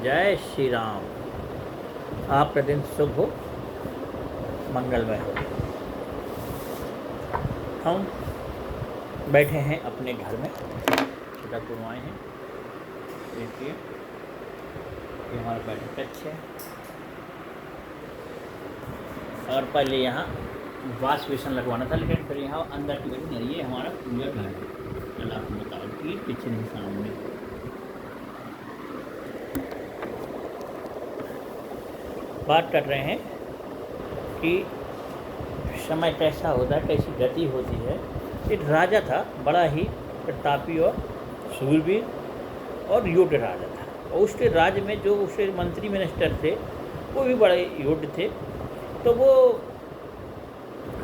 जय श्री राम। आपका दिन शुभ हो, मंगलमय हो। हम बैठे हैं अपने घर में, छतरपुर आए हैं। देखिए ये हमारा बैठक कक्ष है और पहले यहाँ वाश बेसन लगवाना था, लेकिन फिर यहाँ अंदर की वजह नहीं, ये हमारा पूरा घर है। चल आपको बताओ कि पीछे नहीं सामने। बात कर रहे हैं कि समय कैसा होता है, कैसी गति होती है। एक राजा था, बड़ा ही प्रतापी और शूरवीर और योग्य राजा था, और उसके राज्य में जो उसके मंत्री मिनिस्टर थे वो भी बड़े योग्य थे। तो वो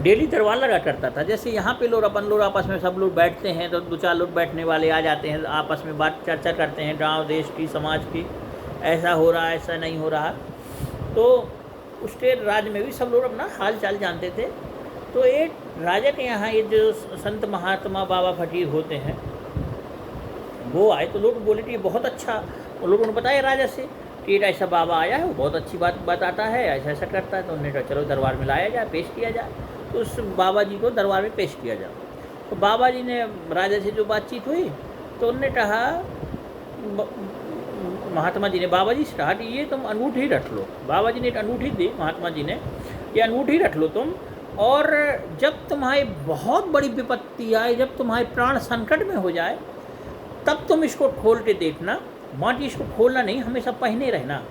डेली दरबार लगा करता था। जैसे यहाँ पे लोग आपस में सब लोग बैठते हैं, तो दो चार लोग बैठने वाले आ जाते हैं, आपस में बात चर्चा करते हैं गांव देश की, समाज की, ऐसा हो रहा है, ऐसा नहीं हो रहा। तो उसके राज्य में भी सब लोग अपना हाल चाल जानते थे। तो एक राजा के यहाँ ये जो संत महात्मा बाबा फकीर होते हैं वो आए, तो लोग बोले कि ये बहुत अच्छा। उन लोगों ने बताया राजा से कि एक ऐसा बाबा आया है, वो बहुत अच्छी बात बताता है, ऐसा ऐसा करता है। तो उन्होंने कहा चलो दरबार में लाया जाए, पेश किया जाए। तो उस बाबा जी को दरबार में पेश किया जाए। तो बाबा जी ने राजा से जो बातचीत हुई, तो उन्होंने कहा, महात्मा जी ने बाबा जी से कहा कि ये तुम अंगूठी रख लो। बाबा जी ने एक अंगूठी दी महात्मा जी ने, ये अंगूठी रख लो तुम, और जब तुम्हारी बहुत बड़ी विपत्ति आए, जब तुम्हारे प्राण संकट में हो जाए, तब तुम इसको खोल के देखना, बाकी इसको खोलना नहीं, हमेशा पहने रहना।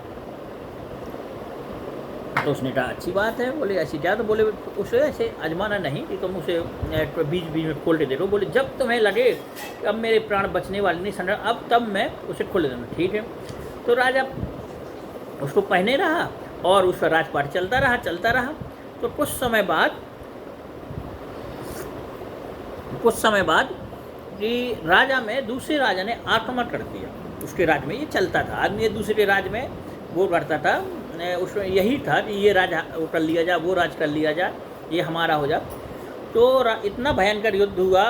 तो उसने कहा अच्छी बात है। बोले ऐसी क्या? तो बोले उसे ऐसे आजमाना नहीं कि तुम उसे बीच बीच में खोल के देखो। बोले जब तुम्हें लगे कि अब मेरे प्राण बचने वाले नहीं संकट, अब तब मैं उसे खोल देना। ठीक है। तो राजा उसको पहने रहा और उसका राजपाट चलता रहा। तो कुछ समय बाद कि राजा में दूसरे राजा ने आक्रमण कर दिया। उसके राज्य में ये चलता था, आदमी दूसरे राज्य में वो करता था, उसमें यही था कि ये राज कर लिया जाए, वो राज कर लिया जाए, ये हमारा हो जाए। तो इतना भयंकर युद्ध हुआ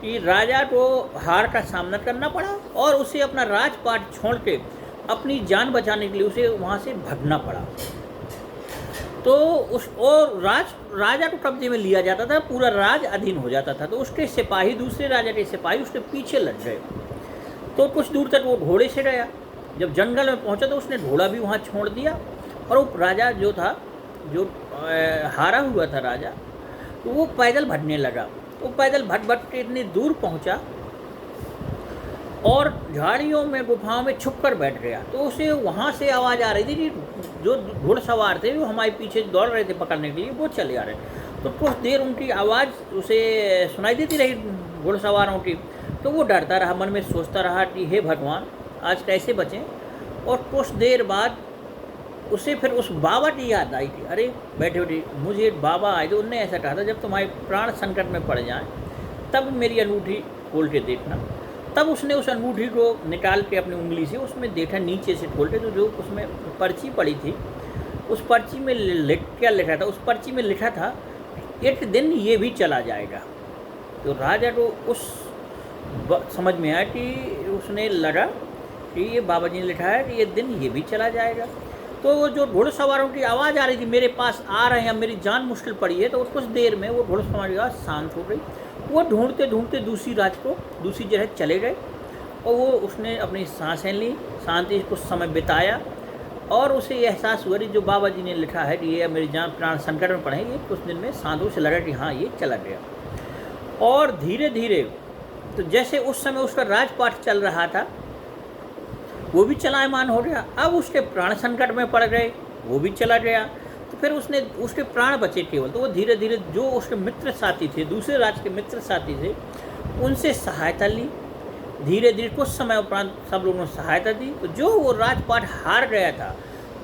कि राजा को हार का सामना करना पड़ा और उसे अपना राजपाट छोड़ के अपनी जान बचाने के लिए उसे वहाँ से भागना पड़ा। तो राजा को कब्जे में लिया जाता था, पूरा राज अधीन हो जाता था। तो उसके सिपाही, दूसरे राजा के सिपाही उसके पीछे लग गए। तो कुछ दूर तक वो घोड़े से गया। जब जंगल में पहुंचा तो उसने घोड़ा भी वहाँ छोड़ दिया, और वो राजा जो था, जो हारा हुआ था राजा, तो वो पैदल भटने लगा। तो पैदल भट के इतनी दूर पहुंचा और झाड़ियों में, गुफाओं में छुप कर बैठ गया। तो उसे वहाँ से आवाज़ आ रही थी कि जो घुड़सवार थे वो हमारे पीछे दौड़ रहे थे पकड़ने के लिए, वो चले आ रहे। तो कुछ देर उनकी आवाज़ उसे सुनाई देती रही घुड़सवारों की। तो वो डरता रहा, मन में सोचता रहा कि हे भगवान, आज कैसे बचें। और कुछ देर बाद उसे फिर उस बाबा की याद आई कि अरे बैठे मुझे एक बाबा आए थे, उनने ऐसा कहा था जब तुम्हारे प्राण संकट में पड़ जाएं तब मेरी अंगूठी खोल के देखना। तब उसने उस अंगूठी को निकाल के अपनी उंगली से उसमें देखा, नीचे से खोल के, तो जो उसमें पर्ची पड़ी थी, उस पर्ची में क्या लिखा था? उस पर्ची में लिखा था एक दिन ये भी चला जाएगा। तो राजा को उस समझ में आया कि उसने लगा कि ये बाबा जी ने लिखा है कि ये दिन ये भी चला जाएगा। तो जो घुड़सवारों की आवाज़ आ रही थी, मेरे पास आ रहे हैं, मेरी जान मुश्किल पड़ी है, तो कुछ देर में वो घुड़सवार की आवाज़ शांत हो गई। वो ढूंढते ढूंढते दूसरी जगह चले गए, और वो उसने अपनी सांसें ली, शांति कुछ समय बिताया, और उसे एहसास हुआ कि जो बाबा जी ने लिखा है कि ये मेरी जान प्राण संकट में पड़े, ये कुछ दिन में शांत से लगा कि हाँ ये चला गया। और धीरे धीरे, तो जैसे उस समय उसका राजपाट चल रहा था, वो भी चलायमान हो गया। अब उसके प्राण संकट में पड़ गए, वो भी चला गया। तो फिर उसके प्राण बचे केवल। तो वो धीरे धीरे जो उसके मित्र साथी थे, दूसरे राज्य के मित्र साथी थे, उनसे सहायता ली। धीरे धीरे कुछ समय उपरांत सब लोगों ने सहायता दी। तो जो वो राजपाट हार गया था,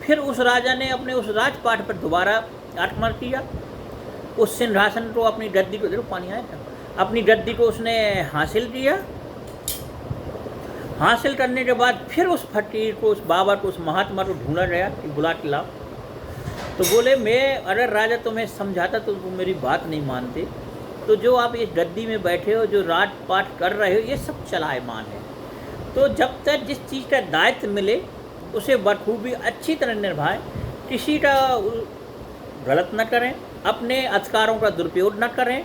फिर उस राजा ने अपने उस राजपाट पर दोबारा आक्रमण किया। उस सिंहासन को, अपनी गद्दी को, देखो पानी आया था, अपनी गद्दी को उसने हासिल किया। हासिल करने के बाद फिर उस फकीर को, उस बाबा को, उस महात्मा को ढूंढा गया कि बुला के लाओ। तो बोले मैं अगर राजा तुम्हें समझाता तो तुम मेरी बात नहीं मानते। तो जो आप इस गद्दी में बैठे हो, जो राजपाट कर रहे हो, ये सब चलायमान है। तो जब तक जिस चीज़ का दायित्व मिले उसे बखूबी अच्छी तरह निभाएं, किसी का गलत न करें, अपने अधिकारों का दुरुपयोग न करें,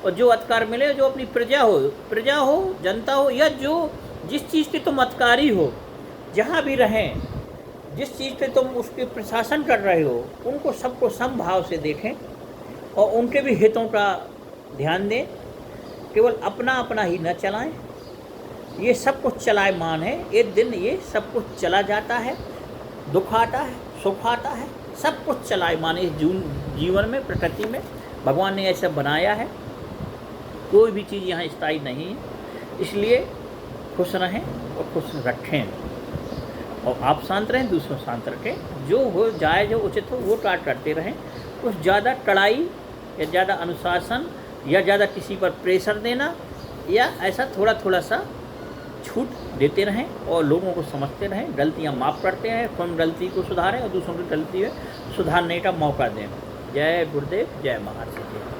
और जो अधिकार मिले, जो अपनी प्रजा हो, जनता हो, या जो जिस चीज़ के तुम अधिकारी हो, जहाँ भी रहें, जिस चीज़ पे तुम उसके प्रशासन कर रहे हो, उनको सबको समभाव से देखें और उनके भी हितों का ध्यान दें। केवल अपना अपना ही न चलाएं। ये सब कुछ चलायमान है, एक दिन ये सब कुछ चला जाता है, दुख आता है, सुख आता है, सब कुछ चलायमान है। इस जीवन में, प्रकृति में भगवान ने ऐसा बनाया है, कोई भी चीज़ यहाँ स्थायी नहीं है। इसलिए खुश रहें और खुश रखें, और आप शांत रहें, दूसरों शांत रखें। जो हो जाए, जो उचित हो वो कार्य करते रहें। कुछ ज़्यादा कड़ाई या ज़्यादा अनुशासन या ज़्यादा किसी पर प्रेशर देना, या ऐसा थोड़ा थोड़ा सा छूट देते रहें और लोगों को समझते रहें। गलतियाँ माफ़ करते हैं, स्वयं गलती को सुधारें और दूसरों की गलती है सुधारने का मौका दें। जय गुरुदेव, जय महर्षि।